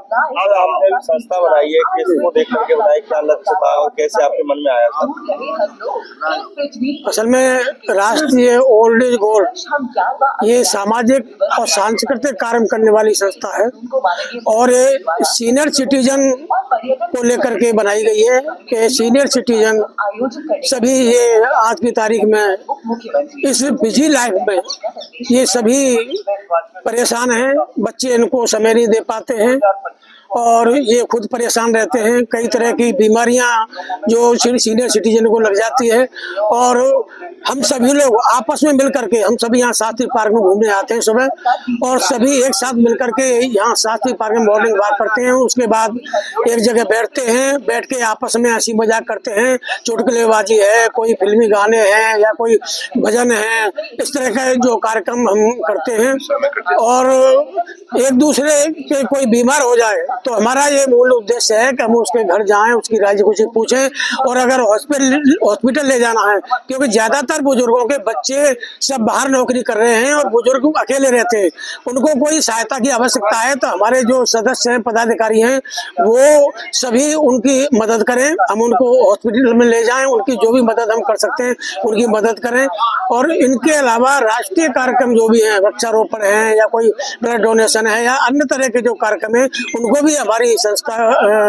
आज आपने संस्था बनाई है, किसको देख करके बनाई, क्या लक्ष्य था और कैसे आपके मन में आया था? असल में राष्ट्रीय ओल्ड एज गोल्ड ये सामाजिक और सांस्कृतिक कार्य करने वाली संस्था है और ये सीनियर सिटीजन को लेकर के बनाई गई है कि सीनियर सिटीजन सभी ये आज की तारीख में इस बिजी लाइफ में ये सभी परेशान हैं। बच्चे इनको समय नहीं दे पाते हैं और ये खुद परेशान रहते हैं। कई तरह की बीमारियां जो सीनियर सिटीजन को लग जाती है और हम सभी लोग आपस में मिल करके हम सभी यहाँ शास्त्री पार्क में घूमने आते हैं सुबह और सभी एक साथ मिल करके यहाँ शास्त्री पार्क में मॉर्निंग वॉक करते हैं। उसके बाद एक जगह बैठते हैं, बैठ के आपस में हंसी मजाक करते हैं, चुटकुलेबाजी है, कोई फिल्मी गाने हैं या कोई भजन है, इस तरह का जो कार्यक्रम हम करते हैं। और एक दूसरे के कोई बीमार हो जाए तो हमारा ये मूल उद्देश्य है कि हम उसके घर जाएं, उसकी राय कुछ पूछें और अगर हॉस्पिटल ले जाना है, क्योंकि ज्यादातर बुजुर्गों के बच्चे सब बाहर नौकरी कर रहे हैं और बुजुर्ग अकेले रहते हैं, उनको कोई सहायता की आवश्यकता है तो हमारे जो सदस्य हैं, पदाधिकारी हैं, वो सभी उनकी मदद करें। हम उनको हॉस्पिटल में ले जाएं, उनकी जो भी मदद हम कर सकते हैं उनकी मदद करें। और इनके अलावा राष्ट्रीय कार्यक्रम जो भी है, वृक्षारोपण है या कोई ब्लड डोनेशन है या अन्य तरह के जो कार्यक्रम है, उनको भी हमारी संस्था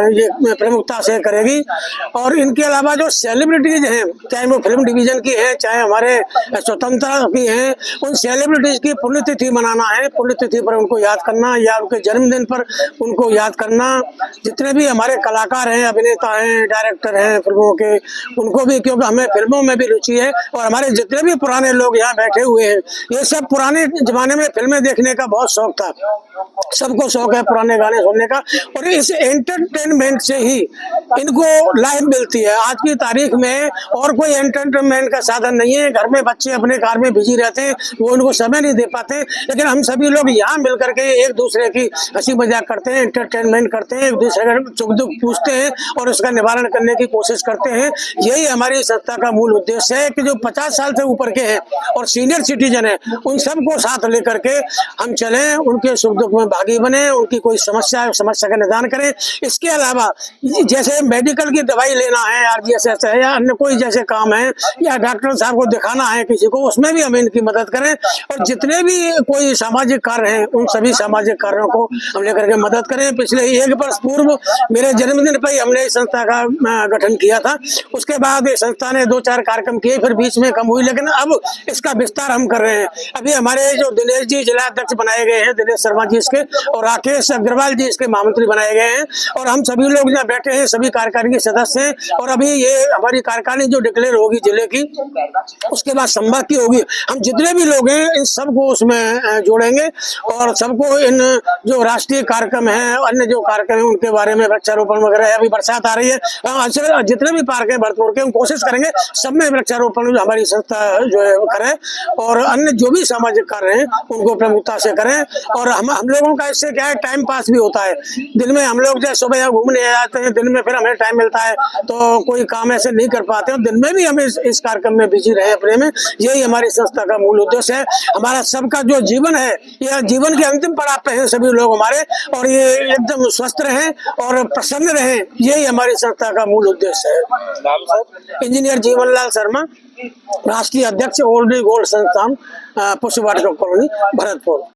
ये प्रमुखता से करेगी। और इनके अलावा जो सेलिब्रिटीज हैं, चाहे वो फिल्म डिवीजन की है, चाहे हमारे स्वतंत्रता की हैं, उन सेलिब्रिटीज की पुण्यतिथि मनाना है, पुण्यतिथि पर उनको याद करना या उनके जन्मदिन पर उनको याद करना। जितने भी हमारे कलाकार हैं, अभिनेता हैं, डायरेक्टर हैं फिल्मों के, उनको भी, क्योंकि हमें फिल्मों में भी रुचि है और हमारे जितने भी पुराने लोग यहाँ बैठे हुए हैं, ये सब पुराने जमाने में फिल्में देखने का बहुत शौक था, सबको शौक है पुराने गाने सुनने का और इस एंटरटेनमेंट से ही इनको लाइफ मिलती है। आज की तारीख में और कोई एंटरटेनमेंट का साधन नहीं है, घर में बच्चे अपने कार में बिजी रहते हैं, वो उनको समय नहीं दे पाते, लेकिन हम सभी लोग यहाँ मिल करके एक दूसरे की हंसी मजाक करते हैं, एंटरटेनमेंट करते हैं, एक दूसरे का सुख दुख पूछते हैं और उसका निवारण करने की कोशिश करते हैं। यही हमारी संस्था का मूल उद्देश्य है कि जो 50 साल से ऊपर के हैं और सीनियर सिटीजन है, उन सबको साथ लेकर के हम चलें, उनके सुख दुख में भागी बने, उनकी कोई समस्या का निदान करें। इसके अलावा जैसे मेडिकल की दवाई लेना है, RGSS है या अन्य कोई जैसे काम है या डॉक्टर साहब को दिखाना है किसी को, उसमें भी हम इनकी मदद करें। और जितने भी कोई सामाजिक कार्य हैं, उन सभी सामाजिक कार्यों को हम लेकर के मदद करें। पिछले 1 वर्ष पूर्व मेरे जन्मदिन पर ही हमने इस संस्था का गठन किया था। उसके बाद इस संस्था ने 2-4 कार्यक्रम किए, फिर बीच में कम हुई, लेकिन अब इसका विस्तार हम कर रहे हैं। अभी हमारे जो दिनेश जी जिला अध्यक्ष बनाए गए हैं, दिनेश शर्मा जी इसके, और राकेश अग्रवाल जी इसके महामंत्री बनाए गए हैं और हम सभी लोग यहाँ बैठे हैं, सभी कार्यकारिणी के सदस्य हैं। और अभी ये हमारी कार्यकारिणी जो डिक्लेयर होगी जिले की, उसके बाद संभाग की होगी, हम जितने भी लोग हैं इन सबको उसमें जोड़ेंगे और सबको इन जो राष्ट्रीय कार्यक्रम है, अन्य जो कार्यक्रम है, उनके बारे में वृक्षारोपण वगैरह, अभी बरसात आ रही है, जितने भी पार्क है भरतपुर के, हम कोशिश करेंगे सब में वृक्षारोपण जो हमारी संस्था जो है करे और अन्य जो भी सामाजिक कार्य हैं उनको प्रमुखता से करें। और हम लोगों का इससे क्या है, टाइम पास भी होता है। दिन में हम लोग जैसे सुबह यहाँ घूमने जाते हैं, दिन में फिर हमें टाइम मिलता है तो कोई काम ऐसे नहीं कर पाते हैं, दिन में भी हम इस कार्यक्रम में बिजी रहे अपने में। यही हमारी संस्था का मूल उद्देश्य है। हमारा सबका जो जीवन है, यह जीवन के अंतिम पड़ाव पे है सभी लोग हमारे, और ये एकदम स्वस्थ रहें और प्रसन्न रहें, यही हमारी संस्था का मूल उद्देश्य है। नाम सर? इंजीनियर जीवनलाल शर्मा, राष्ट्रीय अध्यक्ष ओल्ड एज गोल्ड संस्थान, पुष्प वाटिका कॉलोनी, भरतपुर।